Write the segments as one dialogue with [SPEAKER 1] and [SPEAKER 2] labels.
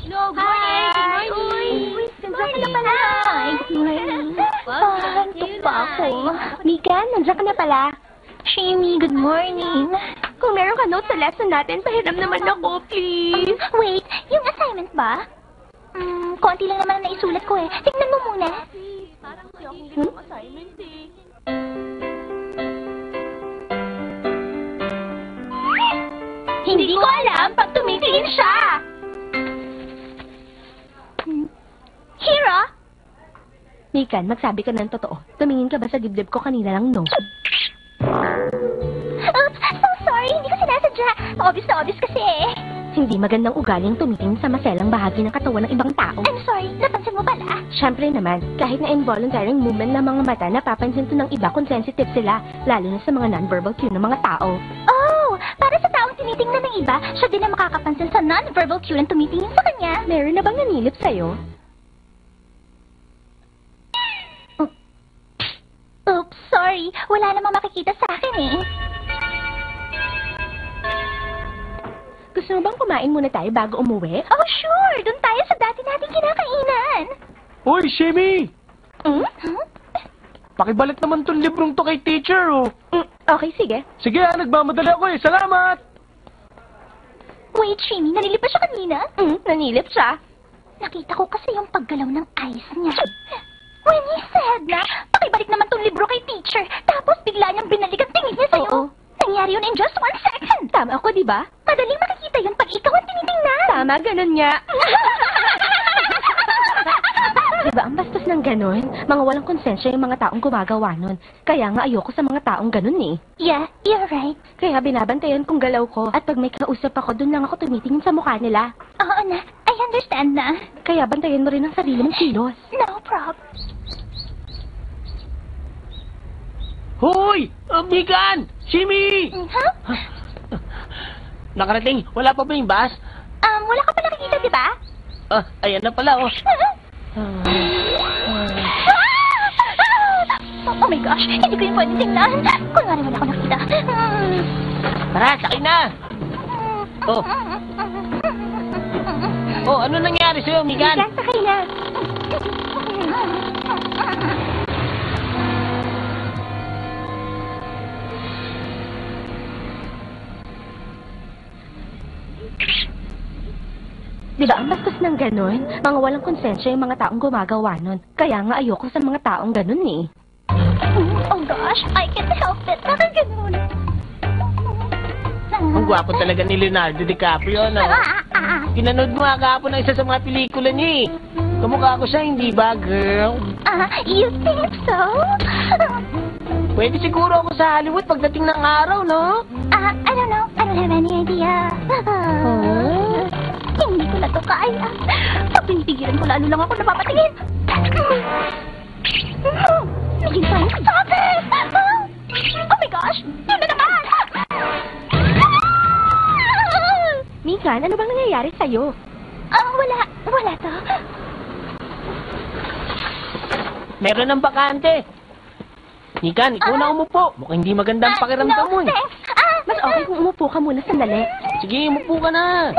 [SPEAKER 1] Hello, good morning!
[SPEAKER 2] Uy, nandiyan ka na pala. Good morning. Antok pa ako. Megan, nandiyan ka na pala. Shamie, good morning. Kung meron ka note sa lesson natin, pahiram naman ako, please. Wait, yung assignment ba? Konti lang naman ang naisulat ko eh. Tignan mo muna.
[SPEAKER 1] Assignment eh.
[SPEAKER 2] Hindi ko alam pag tumitingin siya. Hero? Megan, magsabi ka ng totoo. Tumingin ka ba sa dibdib ko kanina lang, no? Oops, so sorry. Hindi ko sinasadya. Obvious na obvious kasi eh. Hindi magandang ugaling tumitingin sa maselang bahagi ng katawan ng ibang tao. I'm sorry. Napansin mo pala? Siyempre naman. Kahit na involuntary movement ng mga mata, napapansin to ng iba kung sensitive sila. Lalo na sa mga non-verbal cue ng mga tao. Oh! Para sa taong tinitingnan ng iba, siya din ang makakapansin sa non-verbal cue ng tumitingin sa kanya. Meron na bang nanilip sa'yo? Oops, sorry. Wala namang makikita sa akin eh. Gusto mo bang kumain muna tayo bago umuwi? Oh, sure! Doon tayo sa dati nating kinakainan.
[SPEAKER 3] Hoy, Shemi!
[SPEAKER 2] Hmm?
[SPEAKER 3] Pakibalik naman tong librong to kay teacher, oh.
[SPEAKER 2] Okay, sige.
[SPEAKER 3] Sige, nagmamadali ako eh. Salamat!
[SPEAKER 2] Wait, Shimi, nanilip pa siya kanina? Nanilip siya. Nakita ko kasi yung paggalaw ng eyes niya. When he said na, pakibalik naman tong libro kay teacher, tapos bigla niyang binalik ang tingin niya sa'yo. Oo. Nangyari yun in just 1 second. Tama ako, di ba? Madaling makikita yun pag ikaw ang tinitingnan. Tama, ganun nga. Diba ang bastos ng ganun? Mga walang konsensya yung mga taong gumagawa nun. Kaya nga ayoko sa mga taong ganun eh. Yeah, you're right. Kaya binabantayan kong galaw ko. At pag may kausap ako, dun lang ako tumitingin sa mukha nila. Oo na, I understand na. Kaya bantayan mo rin ang sarili mong kilos. No problem.
[SPEAKER 3] Hoy! Megan! Shemi!
[SPEAKER 2] Huh?
[SPEAKER 3] Nakarating, wala pa ba yung bus?
[SPEAKER 2] Wala ka pa nakikita, di ba?
[SPEAKER 3] Ayan na pala, oh.
[SPEAKER 2] Oh my gosh, hindi ko yung pwede tingnan. Kunwari wala ko nakita.
[SPEAKER 3] Tara, sakay na! Oh. Oh, ano nangyari sa'yo, Megan?
[SPEAKER 2] Megan, sakay na. Diba ang bastos ng ganun? Mga walang konsensya yung mga taong gumagawa nun. Kaya nga ayoko sa mga taong ganun eh. Oh gosh, I can't help it. Bakit ganun?
[SPEAKER 3] Ang gwapo talaga ni Leonardo DiCaprio, no? Pinanood mo nga kahapon ang isa sa mga pelikula niya eh. Kamukha ko siya, hindi ba, girl?
[SPEAKER 2] You think so?
[SPEAKER 3] Pwede siguro ako sa Hollywood pagdating ng araw, no?
[SPEAKER 2] I don't know. I don't have any idea. Hindi ko na to kaya. Pag pinipigilan ko, lalo lang ako napapatingin. Naging tayo sa akin! Oh my gosh! Yun na naman! Megan, ano bang nangyayari sa'yo? Wala to.
[SPEAKER 3] Meron ng bakante. Megan, ikaw na umupo. Mukhang hindi maganda ang pakiramdam mo eh.
[SPEAKER 2] Thanks. Mas okay kung umupo ka muna sandali.
[SPEAKER 3] Sige, umupo ka na.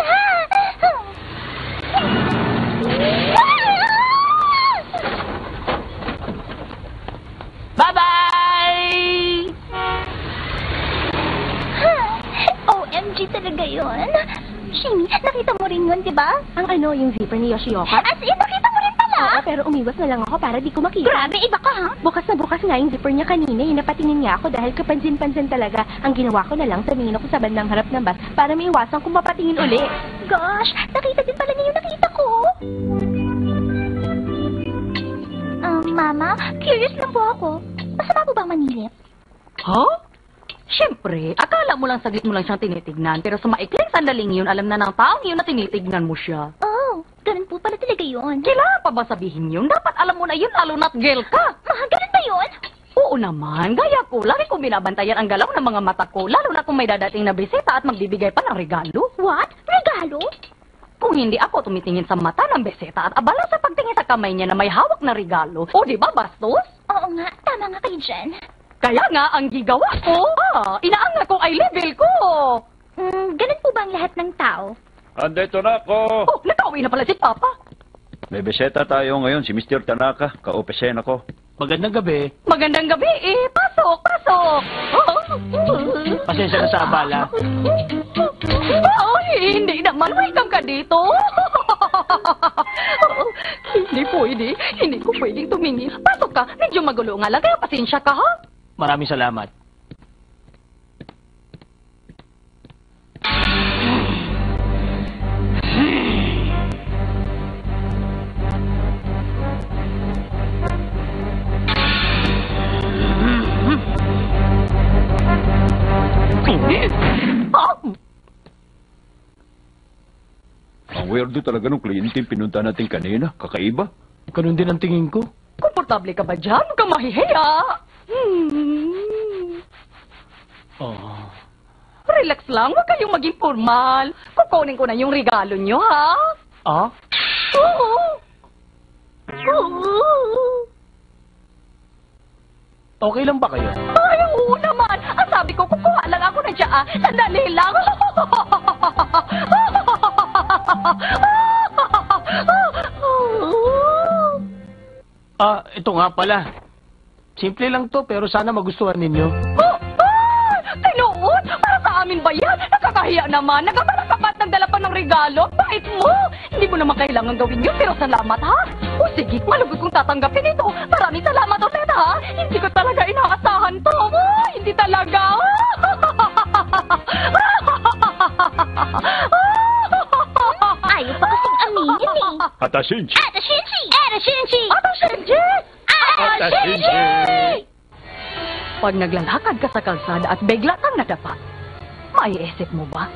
[SPEAKER 3] Bye-bye!
[SPEAKER 2] OMG talaga yun. Shimi, nakita mo rin yun, di ba? Ang ano, yung zipper ni Yoshioka? As in, nakita mo rin pala? Oo, pero umiwas na lang ako para di ko makita. Grabe, iba ka ha? Bukas na bukas nga yung zipper niya kanina. Napatingin niya ako dahil kapansin-pansin talaga. Ang ginawa ko na lang, tumingin ako sa bandang harap ng bus para maiwasan kung mapatingin uli. Gosh, nakita din pala niya yung nakita ko. Mama, curious lang po ako. Masama po bang manilip?
[SPEAKER 1] Huh? Siyempre, akala mo lang saglit mo lang siyang tinitignan, pero sa maikling sandaling yun, alam na ng taong yun na tinitignan mo siya.
[SPEAKER 2] Oh, ganun po pala talaga yun.
[SPEAKER 1] Kailangan pa ba sabihin yun? Dapat alam mo na yun, lalo na't girl ka.
[SPEAKER 2] Ganun ba yun?
[SPEAKER 1] Oo naman, gaya ko. Lagi kong binabantayan ang galaw ng mga mata ko, lalo na kung may dadating na bisita at magbibigay pa ng regalo.
[SPEAKER 2] What? Regalo?
[SPEAKER 1] Kung hindi ako tumitingin sa mata ng bisita at abala sa pagtingin sa kamay niya na may hawak na regalo, o di ba bastos?
[SPEAKER 2] Oo nga, tama nga kayo dyan.
[SPEAKER 1] Kaya nga, ang gigawa ko, inaangat ko ay level ko.
[SPEAKER 2] Ganun po ba ang lahat ng tao?
[SPEAKER 4] Andito na ako.
[SPEAKER 1] Oh, Pauwi na pala si Papa.
[SPEAKER 4] May beseta tayo ngayon, si Mr. Tanaka. Ka-opisina ko.
[SPEAKER 3] Magandang gabi.
[SPEAKER 1] Magandang gabi eh. Pasok, pasok.
[SPEAKER 3] Pasensya na sa abala.
[SPEAKER 1] Ay, hindi naman. Welcome ka dito. Hindi pwede. Hindi ko pwedeng tumingin. Pasok ka. Medyo magulo nga lang. Kaya pasensya ka, ha?
[SPEAKER 3] Maraming salamat.
[SPEAKER 4] Ang weirdo talaga ng kliyente pinunta natin kanina. Kakaiba.
[SPEAKER 3] Ganun din ang tingin ko.
[SPEAKER 1] Komportable ka ba dyan? Huwag kang mahihiya.
[SPEAKER 3] Oh.
[SPEAKER 1] Relax lang. Huwag kayong maging formal. Kukunin ko na yung regalo nyo, ha?
[SPEAKER 3] Ah?
[SPEAKER 1] Oo. Oo.
[SPEAKER 3] Okay lang ba kayo?
[SPEAKER 1] Ay, oo naman. Ang sabi ko, kukuha lang ako na dyan. Sandali lang.
[SPEAKER 3] Ito nga pala. Simple lang to, pero sana magustuhan ninyo.
[SPEAKER 1] Tinuod? Para sa amin ba yan? Nakakahiya naman. Nagkamalakapat nagdala pa ng regalo. Bait mo. Hindi mo naman kailangan gawin yun, pero salamat, ha? O sige, malugod kong tatanggapin ito. Maraming salamat ulit, ha? Hindi ko talaga inaasahan to. Hindi talaga.
[SPEAKER 2] Ayaw pa kasing aminin eh.
[SPEAKER 4] Atashinchi!
[SPEAKER 2] Atashinchi! Atashinchi!
[SPEAKER 1] Atashinchi!
[SPEAKER 2] Atashinchi!
[SPEAKER 1] Pag naglalakad ka sa kalsada at bigla kang nadapa, maiisip mo ba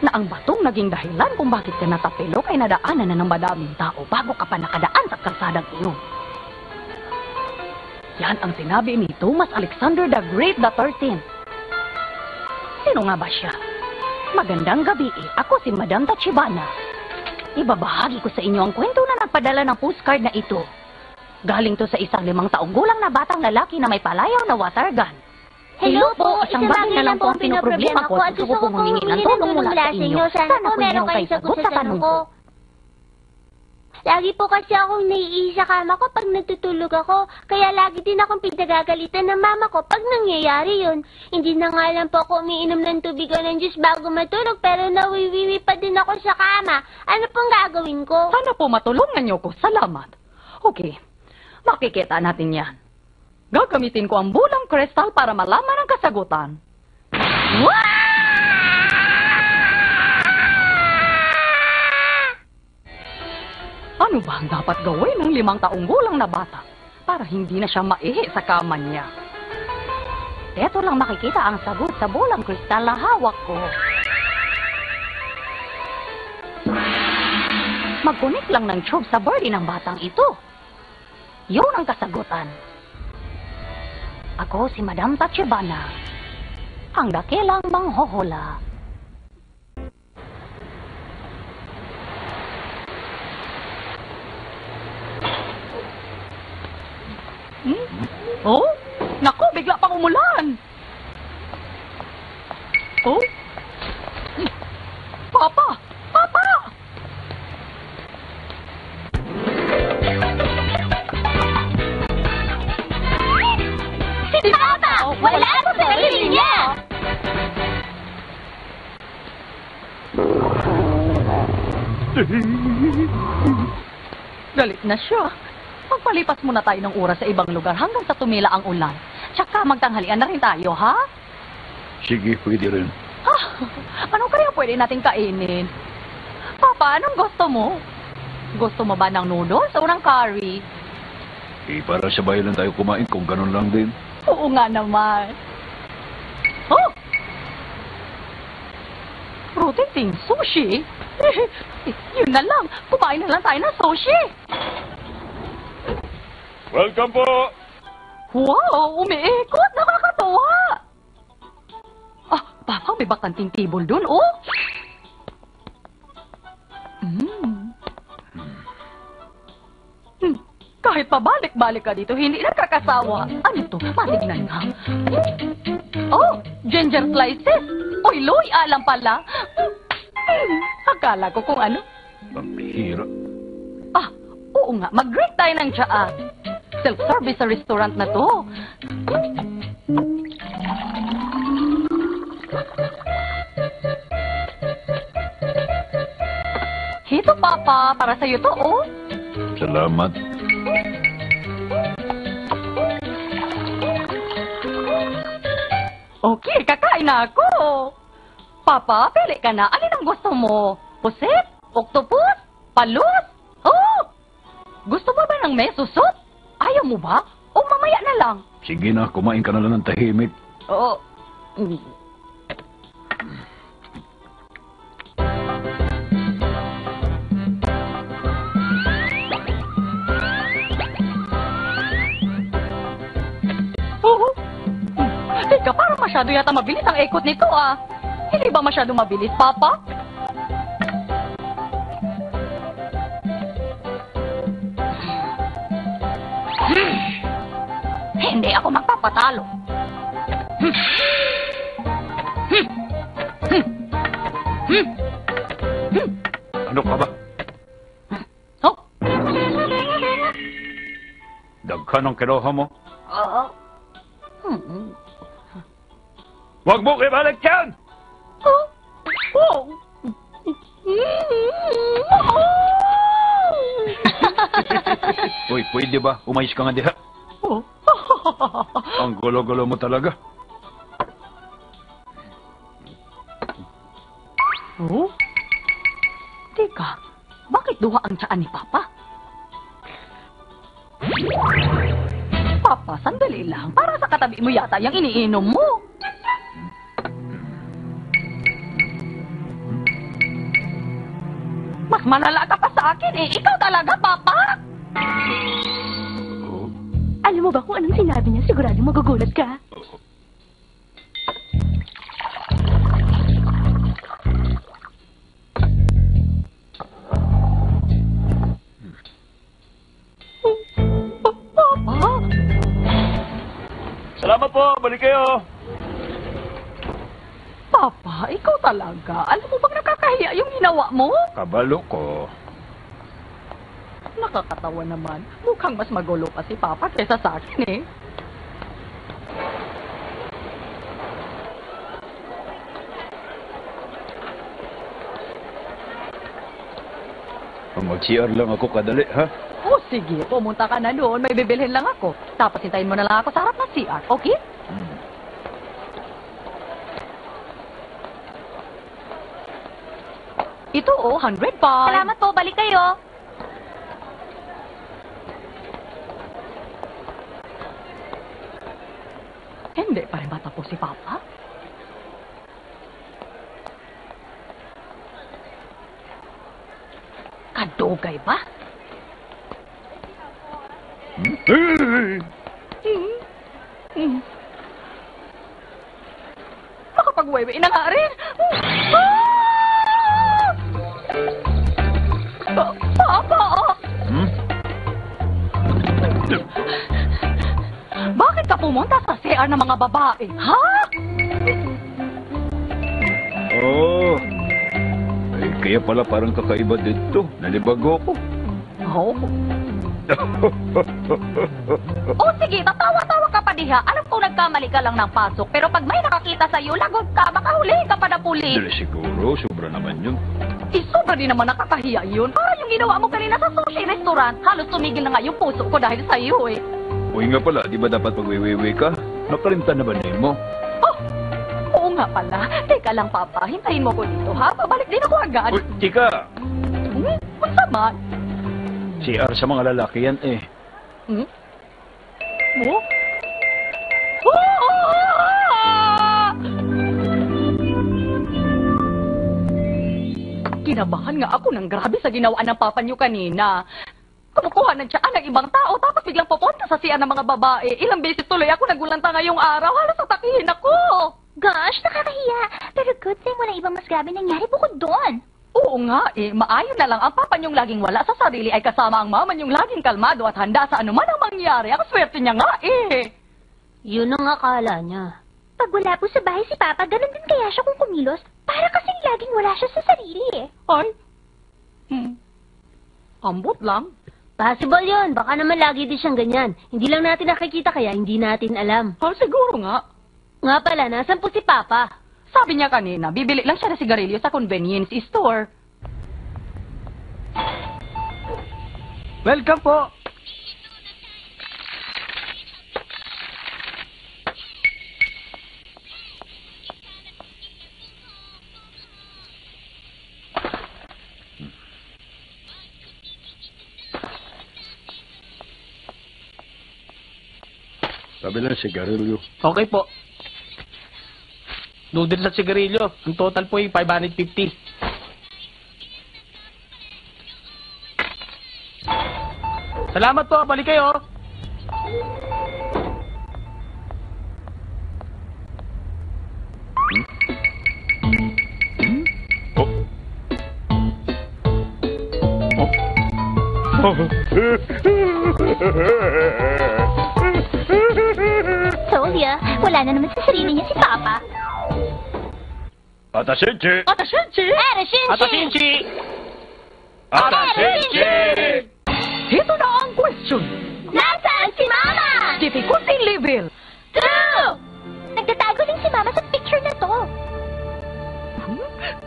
[SPEAKER 1] na ang batong naging dahilan kung bakit ka natapilo ay nadaanan na ng madaming tao bago ka pa nakadaan sa kalsadang iyon? Yan ang sinabi ni Thomas Alexander the Great XIII. Sino nga ba siya? Magandang gabi eh. Ako si Madam Tachibana. Ibabahagi ko sa inyo ang kwento na nagpadala ng postcard na ito. Galing to sa isang 5 taong gulang na batang lalaki na may palayaw na water gun.
[SPEAKER 2] Hello po,
[SPEAKER 1] isang bagay na lang po ang pinoproblema ko at gusto ko pong humingi ng tulong mula sa inyo. Sana po meron kayong sagot sa tanong ko.
[SPEAKER 2] Lagi po kasi akong naiihi sa kama ko pag natutulog ako. Kaya lagi din akong pinagagalitan ng mama ko pag nangyayari yun. Hindi na nga lang po ako umiinom ng tubig o ng juice bago matulog pero nawiwiwi pa din ako sa kama. Ano pong gagawin ko?
[SPEAKER 1] Sana po matulungan niyo ko. Salamat. Okay, makikita natin yan. Gagamitin ko ang bulang kristal para malaman ang kasagutan. Ano ba ang dapat gawin ng 5 taong gulang na bata para hindi na siya maihi sa kama niya? Eto lang makikita ang sagot sa bulang kristal na hawak ko. Mag-connect lang ng tube sa body ng batang ito. Yun ang kasagutan. Ako si Madam Tachibana, ang dakilang manghohola. Oh? Naku, bigla pang umulan. Oh? Papa! Papa!
[SPEAKER 2] Si Papa! Wala po sa sarili niya!
[SPEAKER 1] Galit na siya. Magpalipas muna tayo ng oras sa ibang lugar hanggang sa tumila ang ulan. Tsaka magtanghalian na rin tayo, ha?
[SPEAKER 4] Sige, pwede rin.
[SPEAKER 1] Ano kaya pwede natin kainin? Papa, anong gusto mo? Gusto mo ba ng noodles o ng curry?
[SPEAKER 4] Para sa bahay lang tayo kumain kung ganun lang din.
[SPEAKER 1] Oo nga naman. Oh! Protein thing, sushi? Yun na lang. Kumain na lang tayo ng sushi.
[SPEAKER 4] Welcome po!
[SPEAKER 1] Wow! Umiikot! Nakakatuwa! Papa, may bakanting table dun, oh! Kahit pabalik-balik ka dito, hindi nakakasawa. Ano to? Matignan nga. Oh, ginger slices. Oy, loy, alam pala. Akala ko kung ano.
[SPEAKER 4] Pampihira.
[SPEAKER 1] Ah, oo nga. Mag-drink tayo ng tsaa. Self-service sa restaurant na to. Hito, Papa. Para sa'yo to, oh.
[SPEAKER 4] Salamat.
[SPEAKER 1] Okay, kakain na ako. Papa, pili ka na. Alin ang gusto mo? Pusit? Octopus? Palos? Oh! Gusto mo ba ng meso soup? Ayaw mo ba? O mamaya na lang?
[SPEAKER 4] Sige na, kumain ka na lang ng tahimik.
[SPEAKER 1] Oo. Teka, parang masyado yata mabilis ang ikot nito, ah. Hindi ba masyado mabilis, Papa? Hindi ako magpapatalo.
[SPEAKER 4] Ano ka ba?
[SPEAKER 1] Oh?
[SPEAKER 4] Daghan ang kinuha mo.
[SPEAKER 1] Oo.
[SPEAKER 4] Huwag mo ibalik yan!
[SPEAKER 1] Oh? Oh?
[SPEAKER 4] Uy, pwede ba? Umayos ka nga diha.
[SPEAKER 1] Oh?
[SPEAKER 4] Ang gulo-gulo mo talaga.
[SPEAKER 1] Oh? Teka, bakit duha ang tiyaan ni Papa? Papa, sandali lang. Para sa katabi mo yata yung iniinom mo. Mas malala ka pa sa akin eh. Ikaw talaga, Papa.
[SPEAKER 4] Oh.
[SPEAKER 2] Alam mo ba kung anong sinabi niya? Sigurado magugulat ka.
[SPEAKER 1] Papa?
[SPEAKER 4] Salamat po, balik kayo.
[SPEAKER 1] Papa, ikaw talaga. Alam mo bang nakakahiya yung ginawa mo?
[SPEAKER 4] Kabalo ko.
[SPEAKER 1] Nakakatawa naman. Mukhang mas magulo pa si Papa kaysa sa akin eh.
[SPEAKER 4] Mag-CR lang ako kadali, ha?
[SPEAKER 1] Oh, sige. Pumunta ka na doon. May bibilhin lang ako. Tapos hintayin mo na lang ako sa harap ng CR. Okay? Ito oh, 100 pa.
[SPEAKER 2] Salamat po, balik kayo.
[SPEAKER 1] Hindi pa rin matapos si Papa. Kadugay ba?
[SPEAKER 4] Hey!
[SPEAKER 1] Makapag-wewe na nga rin. Papa!
[SPEAKER 4] Hmm?
[SPEAKER 1] Bakit ka pumunta sa CR ng mga babae? Ha?
[SPEAKER 4] Oh. Ay, kaya pala parang kakaiba dito. Nalibago ko.
[SPEAKER 1] Oh. Oh, sige, tatawa-tawa ka pa diha. Alam ko nagkamali ka lang ng pasok. Pero pag may nakakita sa'yo, lagot ka, makahuli ka pa na pulis.
[SPEAKER 4] Dali siguro, sobra naman yun.
[SPEAKER 1] Sobra din naman nakakahiya yun. Para yung ginawa mo kanina sa sushi restaurant, halos tumigil na nga yung puso ko dahil sa'yo eh.
[SPEAKER 4] Uy nga pala, di ba dapat pag-wiwi ka? Nakalimtan na ba niyo mo?
[SPEAKER 1] Oh, oo nga pala. Teka lang, Papa. Hintayin mo ko dito, ha? Babalik din ako agad.
[SPEAKER 4] Uy, tika!
[SPEAKER 1] Kung sama.
[SPEAKER 4] CR sa mga lalaki yan eh.
[SPEAKER 1] Hmm? Mo? Ah! Kinabahan nga ako ng grabe sa ginawa ng papa niyo kanina. Kumukuha ng tiyaan ng ibang tao tapos biglang pupunta sa siya ng mga babae. Ilang beses tuloy ako nagulanta ngayong araw. Halos atakihin ako.
[SPEAKER 2] Gosh, nakakahiya. Pero good thing wala ibang mas grabe nangyari bukod doon.
[SPEAKER 1] Oo nga eh, maayon na lang ang papa niyong laging wala sa sarili ay kasama ang mama niyong laging kalmado at handa sa anuman ang mangyari. Ang swerte niya nga eh.
[SPEAKER 2] Yun ang akala niya. Pag wala po sa bahay si Papa, ganun din kaya siya kung kumilos. Para kasing laging wala siya sa sarili eh.
[SPEAKER 1] Ay, Ambot lang.
[SPEAKER 2] Possible yun. Baka naman lagi din siyang ganyan. Hindi lang natin nakikita kaya hindi natin alam.
[SPEAKER 1] Siguro nga.
[SPEAKER 2] Nga pala, nasan po si Papa?
[SPEAKER 1] Sabi niya kanina, bibili lang siya ng sigarilyo sa convenience store.
[SPEAKER 3] Welcome po.
[SPEAKER 4] Sabi lang sigarilyo.
[SPEAKER 3] Okay po. Noodles at sigarilyo. Ang total po ay 550. Salamat po. Balik kayo.
[SPEAKER 2] Told ya, wala na naman sa sarili niya si Papa.
[SPEAKER 4] Atashinchi!
[SPEAKER 1] Atashinchi!
[SPEAKER 3] Atasinchi!
[SPEAKER 4] Atashinchi!
[SPEAKER 1] Ito na ang question.
[SPEAKER 2] Nasaan si Mama?
[SPEAKER 1] Difficulty level.
[SPEAKER 2] True! Nagtatago din si Mama sa picture na to.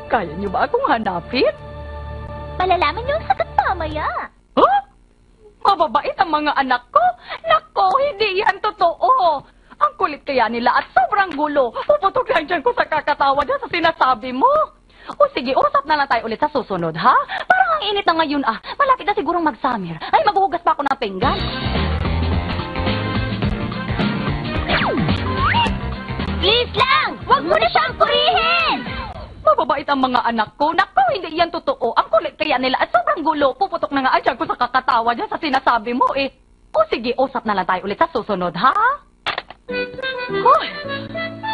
[SPEAKER 1] Kaya niyo ba akong hanapin?
[SPEAKER 2] Malalaman niyo ang sagot mamaya.
[SPEAKER 1] Huh? Mababait ang mga anak ko? Nako, hindi yan totoo. Ang kulit kaya nila at sobrang gulo. Puputok lang dyan ko sa kakatawa dyan sa sinasabi mo. O sige, usap na lang tayo ulit sa susunod, ha? Parang ang init na ngayon, ah. Malapit na sigurong mag-summer. Ay, maghuhugas pa ako ng pinggan.
[SPEAKER 2] Please lang! Huwag mo na siyang purihin!
[SPEAKER 1] Mababait ang mga anak ko. Nako, hindi yan totoo. Ang kulit kaya nila at sobrang gulo. Puputok na nga dyan ko sa kakatawa dyan sa sinasabi mo, eh. O sige, usap na lang tayo ulit sa susunod, ha? Hoy,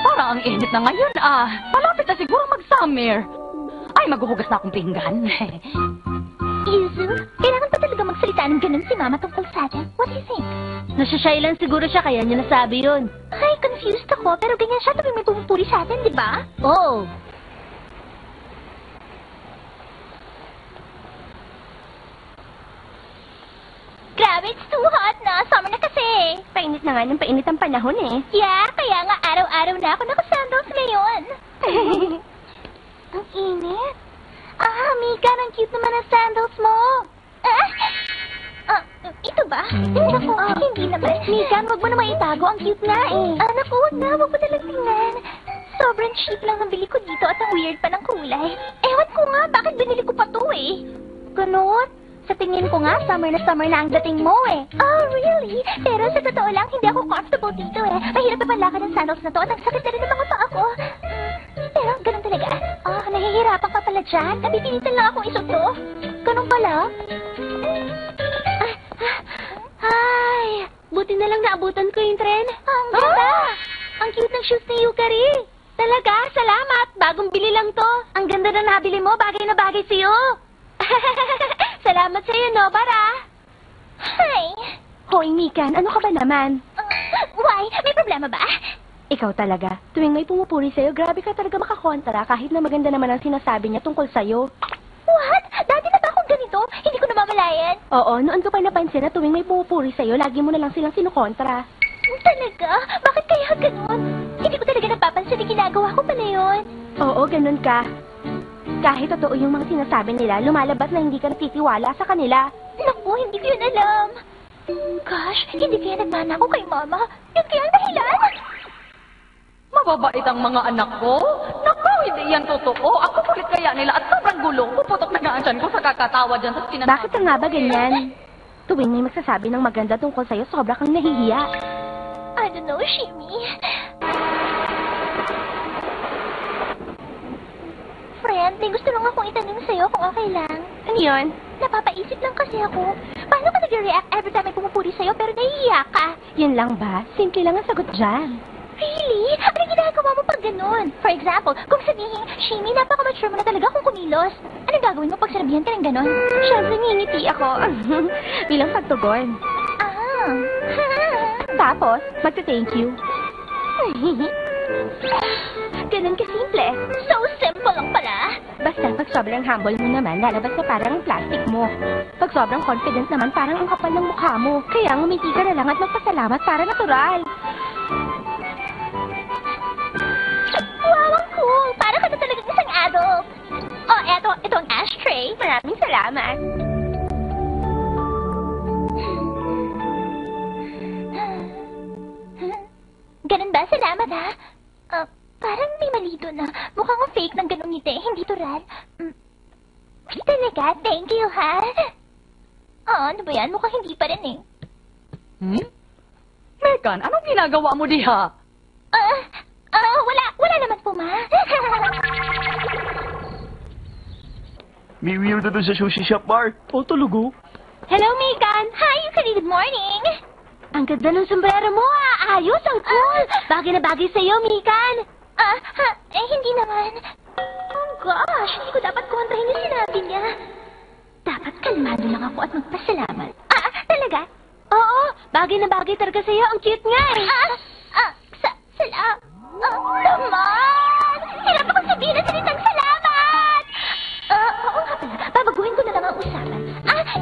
[SPEAKER 1] parang ang init na ngayon, ah. Malapit na siguro mag-summer. Ay, maghuhugas na akong pinggan.
[SPEAKER 2] Yuzu, kailangan pa talaga magsalita ng ganun si Mama tungkol sa atin. What do you think? Nasyashay lang siguro siya kaya niya nasabi yun. Ay, confused ako. Pero ganyan siya tuwing may pumupuri sa atin, di ba? Oo. Grabe, it's too hot na. Summer na kasi. Painit na nga ng painit ang panahon eh. Yeah, kaya nga araw-araw na ako naka-sandals ngayon. Ang init. Ah, Mika, ang cute naman ang sandals mo. Ito ba? Naku, hindi naman. Mika, wag mo naman itago. Ang cute nga eh. Naku, wag na. Wag mo nalang tingnan. Sobrang cheap lang ang bili ko dito at ang weird pa ng kulay. Ewan ko nga, bakit binili ko pa to eh? Ganun? Sa tingin ko nga, summer na ang dating mo eh. Oh, really? Pero sa totoo lang, hindi ako comfortable dito eh. Mahirap na panlakad ng sandals na to at ang sakit na rin ng mga paa ko. Pero ganun talaga. Nahihirapan ka pala dyan. Napipilitan lang akong isuot to. Ganun pala? Ay, buti na lang naabutan ko yung tren. Ang ganda! Ang cute ng shoes ni Yukari. Talaga, salamat. Bagong bili lang to. Ang ganda na nabili mo. Bagay na bagay sa'yo. Salamat sa'yo, Nobara. Hi. Hoy, Mikan, ano ka ba naman? Why? May problema ba? Ikaw talaga. Tuwing may pumupuri sa'yo, grabe ka talaga makakontra kahit na maganda naman ang sinasabi niya tungkol sa'yo. What? Dati na ba akong ganito? Hindi ko namamalayan. Oo, noon ko pa napansin na tuwing may pumupuri sa'yo, lagi mo na lang silang sinukontra. Talaga? Bakit kaya ganun? Hindi ko talaga napapansin na ginagawa ko pala yun. Oo, ganun ka. Kahit totoo yung mga sinasabi nila, lumalabas na hindi ka natitiwala sa kanila. Naku, hindi ko yun alam. Gosh, hindi kaya nagmana ako kay Mama. Yun kaya ang dahilan.
[SPEAKER 1] Mababait ang mga anak ko? Naku, hindi yan totoo. Ako kulit kaya nila at sobrang gulo. Puputok na nga dyan ko sa kakatawa dyan sa sinasabi.
[SPEAKER 2] Bakit ka nga ba ganyan? Tuwing may magsasabi ng maganda tungkol sa'yo, sobra kang nahihiya. I don't know, Shimi. Friend, may gusto lang akong itanong sa'yo kung okay lang. Ano yun? Napapaisip lang kasi ako. Paano ka nag-react every time may pumupuri sa'yo pero nahihiya ka? Yun lang ba? Simple lang ang sagot dyan. Really? Ano ginagawa mo pag ganun? For example, kung sabihin, Shimi, napaka-mature mo na talaga kung kumilos. Anong gagawin mo pag sinabihan ka ng ganun? Siyempre, ngingiti ako. Bilang pagtugon. Tapos, magta-thank you. Ganun kasimple. So simple lang pala. Basta Basta pag sobrang humble mo naman, lalabas na parang ang plastic mo. Pag sobrang confident naman, parang ang kapal ng mukha mo. Kaya ngumiti ka na lang at magpasalamat para natural.
[SPEAKER 5] Wow, ang cool! Para ka na talagang isang adult. Oh, ito ang ashtray.
[SPEAKER 2] Maraming salamat.
[SPEAKER 5] Ganun ba? Salamat, ha? Parang may mali doon, na mukhang ang fake ng ganung ngiti, hindi tural. Talaga? Thank you, ha? Ano ba yan? Mukhang hindi pa rin, eh.
[SPEAKER 1] Megan, anong ginagawa mo diha?
[SPEAKER 5] Wala naman po, ma.
[SPEAKER 4] May weirdo doon sa sushi shop, Mark.
[SPEAKER 3] O, tulugo.
[SPEAKER 5] Hello, Megan. Hi, Yukari. Good morning.
[SPEAKER 2] Ang ganda ng sombrero mo, ah. Ayos, ang cool. Bagay na bagay sa'yo, Mikan.
[SPEAKER 5] Hindi naman. Oh, gosh. Hindi ko dapat kontrahin yung sinabi niya. Dapat kalmado lang ako at magpasalamat. Talaga?
[SPEAKER 2] Oo, bagay na bagay talaga sa'yo. Ang cute nga, eh.
[SPEAKER 5] Salamat. Naman! Hirap akong sabihin na salitang salamat! Oo nga pala. Babaguhin ko na lang ang usapan.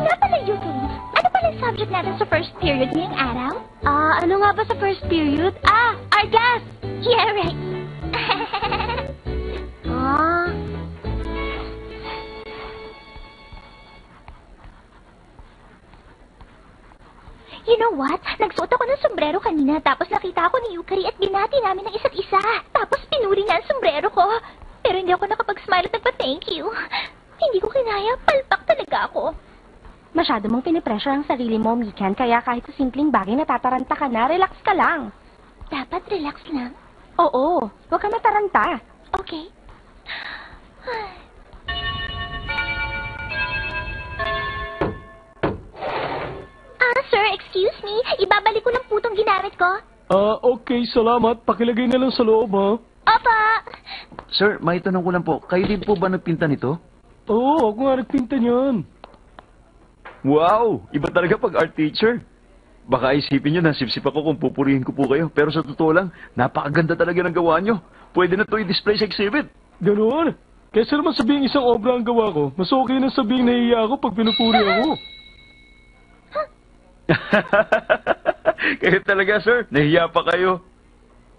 [SPEAKER 5] Nga pala, Yukari. Ano pala yung subject natin sa first period ngayong araw?
[SPEAKER 2] Ano nga ba sa first period? Our gas!
[SPEAKER 5] Yeah, right. You know what? Nagsuot ako ng sombrero kanina, tapos nakita ako ni Yukari at binati namin ng isa't isa. Tapos pinuri niya ang sombrero ko. Pero hindi ako nakapag-smile at nagpa-thank you. Hindi ko kinaya, palpak talaga ako.
[SPEAKER 2] Masyado mong pinipressure ang sarili mo, Mikan, kaya kahit sa simpleng bagay natataranta ka na, relax ka lang.
[SPEAKER 5] Dapat relax lang.
[SPEAKER 2] Oo, huwag ka mataranta.
[SPEAKER 5] Okay. Sir, excuse me. Ibabalik ko lang po itong ginamit ko.
[SPEAKER 3] Okay, salamat. Pakilagay na lang sa loob, ha?
[SPEAKER 5] Opa!
[SPEAKER 6] Sir, may tanong ko lang po. Kayo din po ba nagpinta nito?
[SPEAKER 3] Oo, ako nga nagpinta niyan.
[SPEAKER 4] Wow! Iba talaga pag art teacher. Baka isipin nyo na sip-sip ako kung pupurihin ko po kayo. Pero sa totoo lang, napakaganda talaga ng gawa nyo. Pwede na to i-display sa exhibit.
[SPEAKER 3] Ganon. Kaysa naman sabihin isang obra ang gawa ko, mas okay na sabihin nahihiya ako pag pinupuri ako.
[SPEAKER 4] Kayo talaga, sir. Nahiya pa kayo.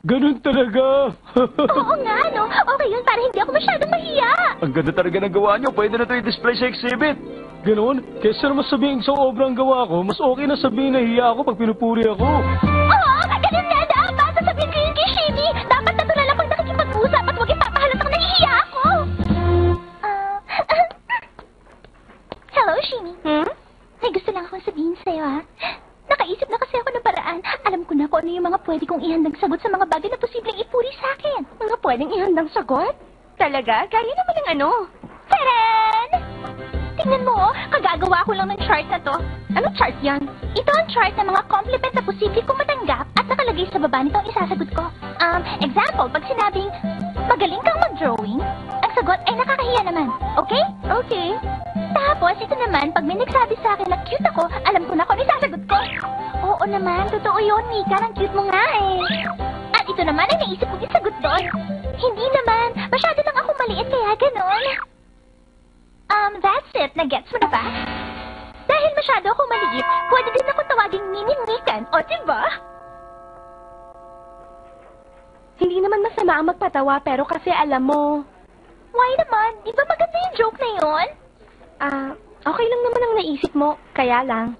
[SPEAKER 3] Ganun talaga.
[SPEAKER 5] Oo nga, no? Okay yun para hindi ako masyadong mahiya.
[SPEAKER 4] Ang ganda talaga ng gawa nyo. Pwede na to i-display sa exhibit.
[SPEAKER 3] Ganon. Kaysa naman sabihin isang obra ang gawa ko, mas okay na sabihin nahihiya ako pag pinupuri ako.
[SPEAKER 5] Oo, ganun nga dapat. Sasabihin ko yun kay Shimi. Dapat natural lang pag nakikipag-usap at huwag ipapahalatang nahihiya ako. Hello, Shimi. May gusto lang akong sabihin sa'yo, ha? Nakaisip na kasi ako ng paraan. Alam ko na kung ano yung mga pwede kong ihandang sagot sa mga bagay na posibleng ipuri sa akin.
[SPEAKER 2] Mga pwedeng ihandang sagot? Talaga? Gaya naman ng ano?
[SPEAKER 5] Taran! Tingnan mo, kagagawa ko lang ng chart na to.
[SPEAKER 2] Ano chart yan?
[SPEAKER 5] Ito ang chart ng mga compliment na posible kong matanggap at nakalagay sa baba nito ang isasagot ko. Example, pag sinabing, magaling kang mag-drawing, ang sagot ay nakakahiya naman. Okay?
[SPEAKER 2] Okay.
[SPEAKER 5] Tapos, ito naman, pag may nagsabi sa akin na cute ako, alam ko na kung ano isasagot ko. Oo naman, totoo yun, Mika. Ang cute mo nga eh. At ito naman ay naisip kong isagot doon. Hindi naman. Masyado lang ako maliit kaya ganon. That's it. Nagets mo na ba? Dahil masyado ako maliit, pwede din ako tawaging mini-Mikan. O, diba?
[SPEAKER 2] Hindi naman masama ang magpatawa, pero kasi alam mo...
[SPEAKER 5] Why naman? Di ba maganda yung joke na yun?
[SPEAKER 2] Okay lang naman ang naisip mo. Kaya lang,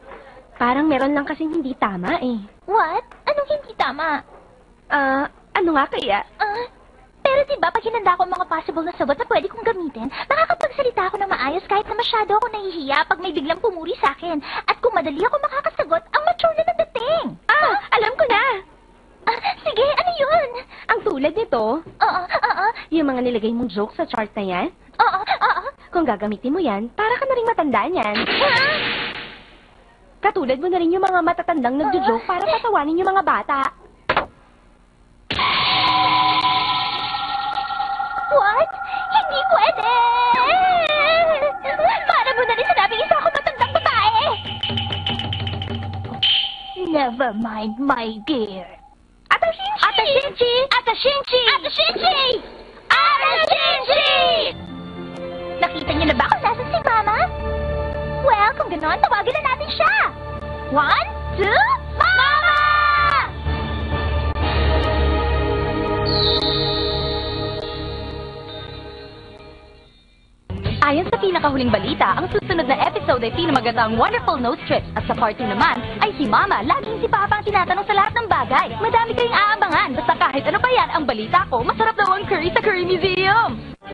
[SPEAKER 2] parang meron lang kasing hindi tama eh.
[SPEAKER 5] What? Anong hindi tama?
[SPEAKER 2] Ano nga kaya?
[SPEAKER 5] Pero diba pag hinanda ko ang mga possible na sagot na pwede kong gamitin, makakapagsalita ako ng maayos kahit na masyado ako nahihiya pag may biglang pumuri sa akin. At kung madali ako makakasagot, ang mature na ng dating.
[SPEAKER 2] Alam ko na!
[SPEAKER 5] Sige, ano yun?
[SPEAKER 2] Ang tulad nito,
[SPEAKER 5] Oo.
[SPEAKER 2] yung mga nilagay mong joke sa chart na yan,
[SPEAKER 5] Oo.
[SPEAKER 2] kung gagamitin mo yan, para ka na rin matandaan yan. Katulad mo na rin yung mga matatandang nagjo-joke para patawanin yung mga bata.
[SPEAKER 5] What? Hindi pwede! Para mo na rin sinabing isa ako matandang babae! Never mind, my dear. Atashinchi! Nakita niyo na ba kung nasan si Mama? Well, kung gano'n, tawagin na natin siya. 1, 2, Mama!
[SPEAKER 1] Ayon sa pinakahuling balita, ang susunod na episode ay pinamagatang Wonderful Nose Trips at sa party naman ay si Mama, laging si Papa ang tinatanong sa lahat ng bagay. Madami kayong aabangan, basta kahit ano pa yan ang balita ko, masarap daw ang curry sa Curry Museum.